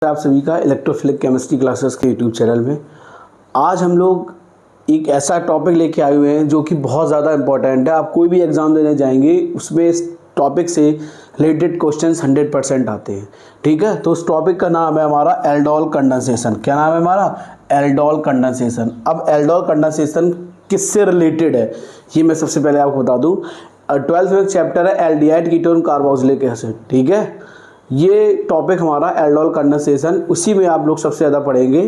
आप सभी का इलेक्ट्रोफिलिक केमिस्ट्री क्लासेस के यूट्यूब चैनल में आज हम लोग एक ऐसा टॉपिक लेके आए हुए हैं जो कि बहुत ज़्यादा इंपॉर्टेंट है। आप कोई भी एग्ज़ाम देने जाएंगे उसमें इस टॉपिक से रिलेटेड क्वेश्चंस 100% आते हैं। ठीक है, तो उस टॉपिक का नाम है हमारा एल्डोल कंडेंसेशन। क्या नाम है हमारा? Aldol condensation. अब एल्डोल कंडेंसेशन किससे रिलेटेड है ये मैं सबसे पहले आपको बता दूँ। 12th में एक चैप्टर है एल्डिहाइड कीटोन कार्बोक्सिलिक एसिड। ठीक है, ये टॉपिक हमारा एल्डोल कंडेंसेशन, उसी में आप लोग सबसे ज़्यादा पढ़ेंगे,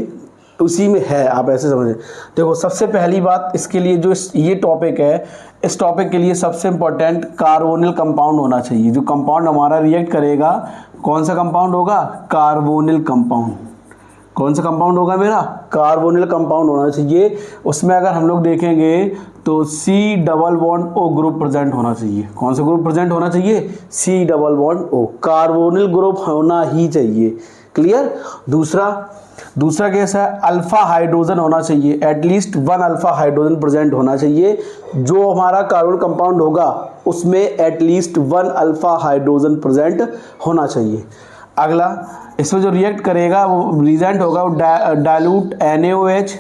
उसी में है, आप ऐसे समझें। देखो सबसे पहली बात इसके लिए जो ये टॉपिक है, इस टॉपिक के लिए सबसे इंपॉर्टेंट कार्बोनिल कंपाउंड होना चाहिए। जो कंपाउंड हमारा रिएक्ट करेगा, कौन सा कंपाउंड होगा? Carbonyl compound. कौन सा कंपाउंड होगा मेरा? कार्बोनिल कंपाउंड होना चाहिए। उसमें अगर हम लोग देखेंगे तो C double bond O group present होना चाहिए। कौन सा ग्रुप प्रेजेंट होना चाहिए? C double bond O, carbonyl group होना ही चाहिए। क्लियर? दूसरा केस है अल्फा हाइड्रोजन होना चाहिए, एटलीस्ट 1 अल्फा हाइड्रोजन प्रेजेंट होना चाहिए। जो हमारा कार्बन कंपाउंड होगा उसमें एटलीस्ट 1 अल्फा हाइड्रोजन प्रेजेंट होना चाहिए। अगला, इसमें जो रिएक्ट करेगा वो रिजेंट होगा वो डाइल्यूट NaOH,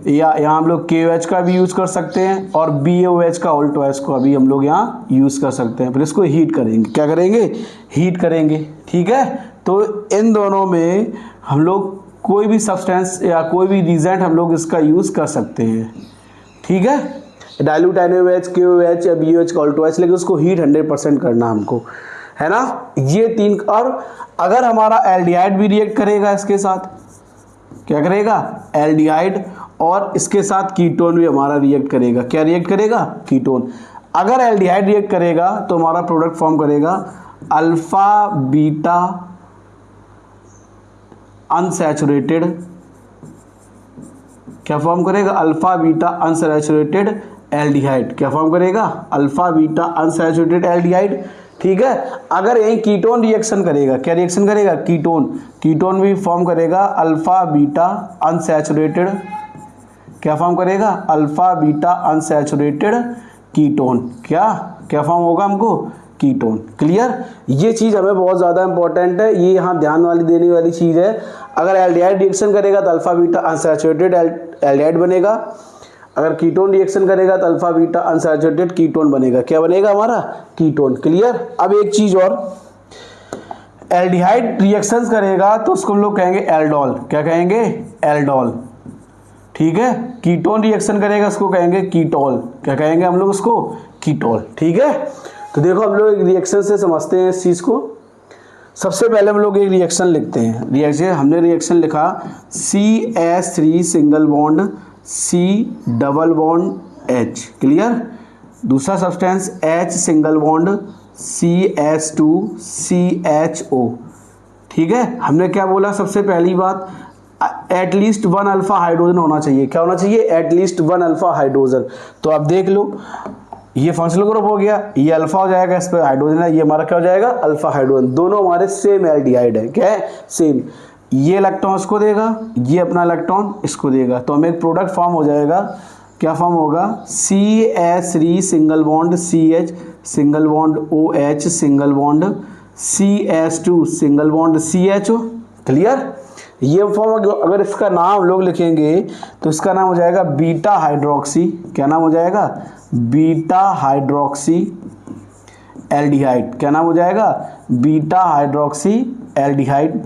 या यहाँ हम लोग KOH का भी यूज़ कर सकते हैं और BaOH का ऑल्टोएच का भी हम लोग यहाँ यूज़ कर सकते हैं। फिर इसको हीट करेंगे। क्या करेंगे? हीट करेंगे। ठीक है, तो इन दोनों में हम लोग कोई भी सब्सटेंस या कोई भी रिजेंट हम लोग इसका यूज़ कर सकते हैं। ठीक है, डाइल्यूट NaOH, KOH या BaOH का ऑल्टोएच, लेकिन उसको हीट 100% करना हमको, है ना। ये तीन। और अगर हमारा एल्डिहाइड भी रिएक्ट करेगा इसके साथ, क्या करेगा? एल्डिहाइड, और इसके साथ कीटोन भी हमारा रिएक्ट करेगा। क्या रिएक्ट करेगा? कीटोन। अगर एल्डिहाइड रिएक्ट करेगा तो हमारा प्रोडक्ट फॉर्म करेगा अल्फा बीटा अनसैचुरेटेड। क्या फॉर्म करेगा? Alpha beta unsaturated aldehyde. क्या फॉर्म करेगा? Alpha beta unsaturated aldehyde. ठीक है, अगर यही कीटोन रिएक्शन करेगा, क्या रिएक्शन करेगा? कीटोन भी फॉर्म करेगा अल्फा बीटा अनसैचुरेटेड। क्या फॉर्म करेगा? Alpha beta unsaturated ketone. क्या फॉर्म होगा हमको? कीटोन। क्लियर? ये चीज़ हमें बहुत ज़्यादा इंपॉर्टेंट है, ये यहाँ ध्यान वाली देने वाली चीज़ है। अगर एल्डिहाइड रिएक्शन करेगा तो अल्फा बीटा अनसैचुरेटेड एल्डिहाइड बनेगा। अगर कीटोन रिएक्शन करेगा तो अल्फा बीटा अनसैचुरेटेड कीटोन बनेगा। क्या बनेगा हमारा? कीटोन। क्लियर? अब एक चीज़ और, एल्डिहाइड रिएक्शंस करेगा तो उसको हम लोग कहेंगे एल्डोल। क्या कहेंगे? एल्डोल। ठीक है, कीटोन रिएक्शन करेगा उसको कहेंगे कीटोल। क्या कहेंगे हम लोग उसको? कीटोल। ठीक है, तो देखो हम लोग एक रिएक्शन से समझते हैं इस चीज़ को। सबसे पहले हम लोग एक रिएक्शन लिखते हैं। हमने रिएक्शन लिखा CH3 single bond C double bond H। Clear? दूसरा substance H single bond CH2 CHO। ठीक है, हमने क्या बोला? सबसे पहली बात, एटलीस्ट 1 अल्फा हाइड्रोजन होना चाहिए। क्या होना चाहिए? At least 1 alpha hydrogen. तो आप देख लो, ये फंक्शनल ग्रुप हो गया, ये अल्फा हो जाएगा, इस पर हाइड्रोजन है, ये हमारा क्या हो जाएगा? Alpha hydrogen. दोनों हमारे सेम एल्डिहाइड है। क्या है? सेम। ये इलेक्ट्रॉन इसको देगा, ये अपना इलेक्ट्रॉन इसको देगा, तो हमें एक प्रोडक्ट फॉर्म हो जाएगा। क्या फॉर्म होगा? CH3 single bond CH single bond OH single bond CH2 single bond CHO। Clear? ये फॉर्म अगर इसका नाम हम लोग लिखेंगे तो इसका नाम हो जाएगा बीटा हाइड्रोक्सी। क्या नाम हो जाएगा? Beta hydroxy aldehyde. क्या नाम हो जाएगा? Beta hydroxy aldehyde.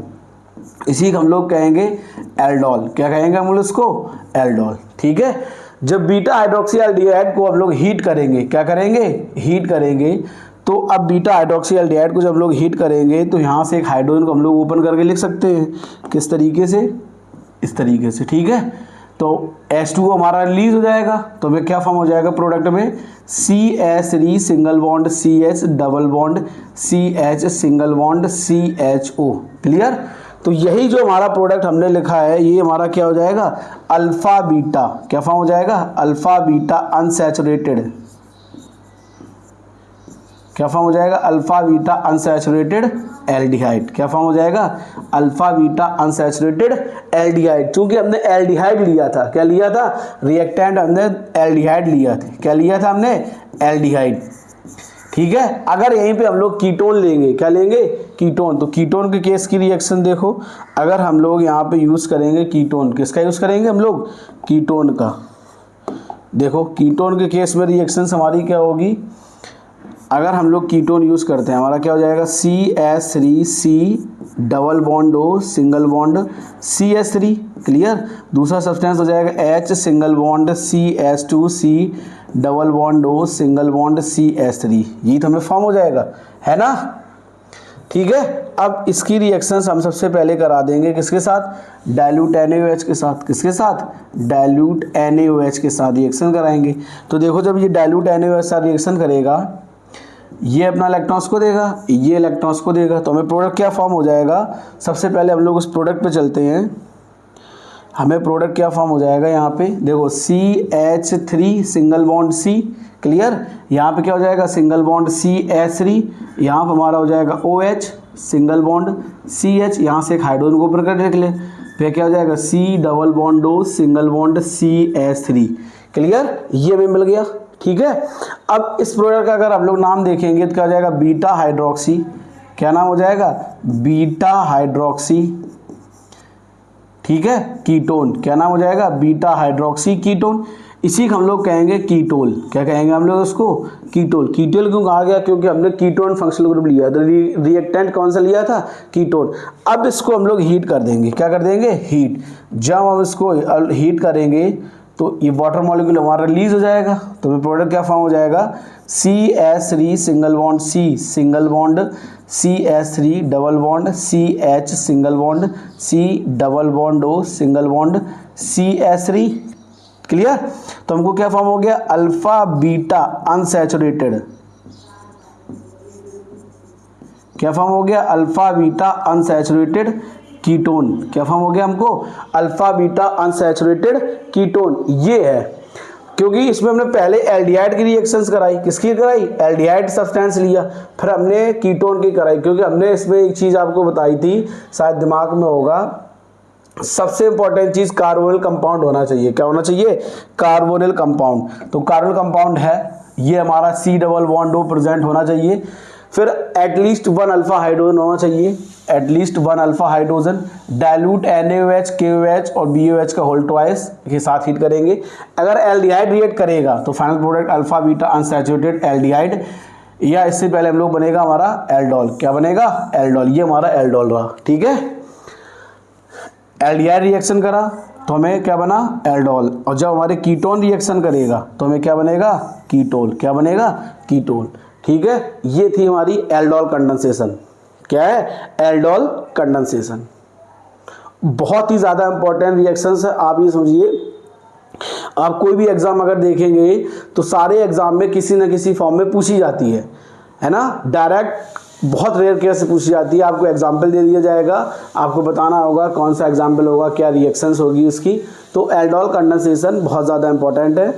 इसी को हम लोग कहेंगे एल्डोल। क्या कहेंगे हम लोग इसको? एल्डोल। ठीक है, जब बीटा हाइड्रोक्सी एल्डिहाइड को हम लोग हीट करेंगे, क्या करेंगे? हीट करेंगे। तो अब बीटा हाइड्रोक्सी एल्डिहाइड को जब हम लोग हीट करेंगे तो यहाँ से एक हाइड्रोजन को हम लोग ओपन करके लिख सकते हैं। किस तरीके से? इस तरीके से। ठीक है, तो H2 हमारा रिलीज हो जाएगा, तो हमें क्या फॉर्म हो जाएगा प्रोडक्ट में? CH3 single bond CH double bond CH single bond CHO। Clear? तो यही जो हमारा प्रोडक्ट हमने लिखा है ये हमारा क्या हो जाएगा? Alpha beta. क्या फॉर्म हो जाएगा? Alpha beta unsaturated. क्या फॉर्म हो जाएगा? Alpha beta unsaturated aldehyde. क्या फॉर्म हो जाएगा? Alpha beta unsaturated aldehyde. क्योंकि हमने एल्डिहाइड लिया था। क्या लिया था? रिएक्टेंट हमने एल्डिहाइड लिया था। क्या लिया था हमने? एल्डिहाइड। ठीक है। अगर यहीं पे हम लोग कीटोन लेंगे, क्या लेंगे, कीटोन, तो कीटोन के केस की रिएक्शन देखो, अगर हम लोग यहाँ पे यूज़ करेंगे कीटोन, किसका यूज़ करेंगे हम लोग, कीटोन का। देखो कीटोन के केस में रिएक्शंस हमारी क्या होगी, अगर हम लोग कीटोन यूज़ करते हैं हमारा क्या हो जाएगा, CH3C double bond O single bond CH3, clear. दूसरा सब्सटेंस हो जाएगा H single bond CH2C double bond O single bond CH3, ये तो हमें फॉर्म हो जाएगा, है ना, ठीक है। अब इसकी रिएक्शंस हम सबसे पहले करा देंगे किसके साथ, डाइल्यूट NaOH के साथ, किसके साथ, डाइल्यूट NaOH के साथ रिएक्शन कराएंगे। तो देखो जब ये डाइल्यूट NaOH साथ रिएक्शन करेगा, ये अपना इलेक्ट्रॉन्स को देगा, ये इलेक्ट्रॉन्स को देगा, तो हमें प्रोडक्ट क्या फॉर्म हो जाएगा, सबसे पहले हम लोग उस प्रोडक्ट पे चलते हैं। हमें प्रोडक्ट क्या फॉर्म हो जाएगा, यहाँ पे देखो CH3 single bond C, clear. यहाँ पे क्या हो जाएगा, सिंगल बॉन्ड CH3, यहाँ पे हमारा हो जाएगा OH सिंगल बॉन्ड CH, यहाँ से एक हाइड्रोजन को ऊपर कर रख ले, फिर क्या हो जाएगा C double bond O single bond CH3, clear, ये हमें मिल गया, ठीक है। अब इस प्रोडक्ट का अगर हम लोग नाम देखेंगे तो क्या हो जाएगा, बीटा हाइड्रोक्सी, क्या नाम हो जाएगा, बीटा हाइड्रोक्सी, ठीक है, कीटोन, क्या नाम हो जाएगा, बीटा हाइड्रोक्सी कीटोन। इसी को हम लोग कहेंगे कीटोल, क्या कहेंगे हम लोग उसको, कीटोल। कीटोल क्यों कहा गया, क्योंकि हमने कीटोन फंक्शनल ग्रुप लिया था, रिएक्टेंट कौन सा लिया था, कीटोन। अब इसको हम लोग हीट कर देंगे, क्या कर देंगे, हीट। जब हम इसको हीट करेंगे तो ये वाटर मॉलिक्यूल हमारा रिलीज हो जाएगा, तो प्रोडक्ट क्या फॉर्म हो जाएगा, CH3 single bond C single bond CH3 double bond CH single bond C double bond O single bond CH3, clear. तो हमको क्या फॉर्म हो गया, अल्फा बीटा अनसैचुरेटेड, क्या फॉर्म हो गया, अल्फा बीटा अनसैचुरेटेड कीटोन, क्या फॉर्म हो गया हमको, अल्फा बीटा अनसैचुरेटेड कीटोन। ये है क्योंकि इसमें हमने पहले एल्डिहाइड की रिएक्शंस कराई, किसकी कराई, एल्डिहाइड सब्सटेंस लिया, फिर हमने कीटोन की कराई, क्योंकि हमने इसमें एक चीज़ आपको बताई थी, शायद दिमाग में होगा, सबसे इंपॉर्टेंट चीज़ कार्बोनिल कंपाउंड होना चाहिए, क्या होना चाहिए, कार्बोनिल कंपाउंड। तो कार्बोनिल कंपाउंड है, ये हमारा C double bond O present होना चाहिए, फिर एटलीस्ट 1 अल्फा हाइड्रोजन होना चाहिए, at least 1 alpha hydrogen, dilute NaOH KOH और BOH का होल ट्वाइस के साथ हीट करेंगे। अगर एल्डिहाइड रिएक्ट करेगा तो final product alpha beta unsaturated aldehyde, या इससे पहले हम लोग बनेगा हमारा एल्डोल, क्या बनेगा, एल्डोल, ये हमारा एल्डोल रहा, ठीक है। एल्डिहाइड रिएक्शन करा तो हमें क्या बना, एल्डोल, और जब हमारे कीटोन रिएक्शन करेगा तो हमें क्या बनेगा, कीटोल, क्या बनेगा, कीटोल, ठीक है। ये थी हमारी एल्डोल कंडेंसेशन, क्या है, एल्डोल कंडेंसेशन। बहुत ही ज़्यादा इंपॉर्टेंट रिएक्शंस है, आप ये समझिए, आप कोई भी एग्जाम अगर देखेंगे तो सारे एग्जाम में किसी न किसी फॉर्म में पूछी जाती है ना, डायरेक्ट बहुत रेयर केस से पूछी जाती है। आपको एग्जाम्पल दे दिया जाएगा, आपको बताना होगा कौन सा एग्जाम्पल होगा, क्या रिएक्शंस होगी उसकी। तो एल्डोल कंडेंसेशन बहुत ज़्यादा इंपॉर्टेंट है।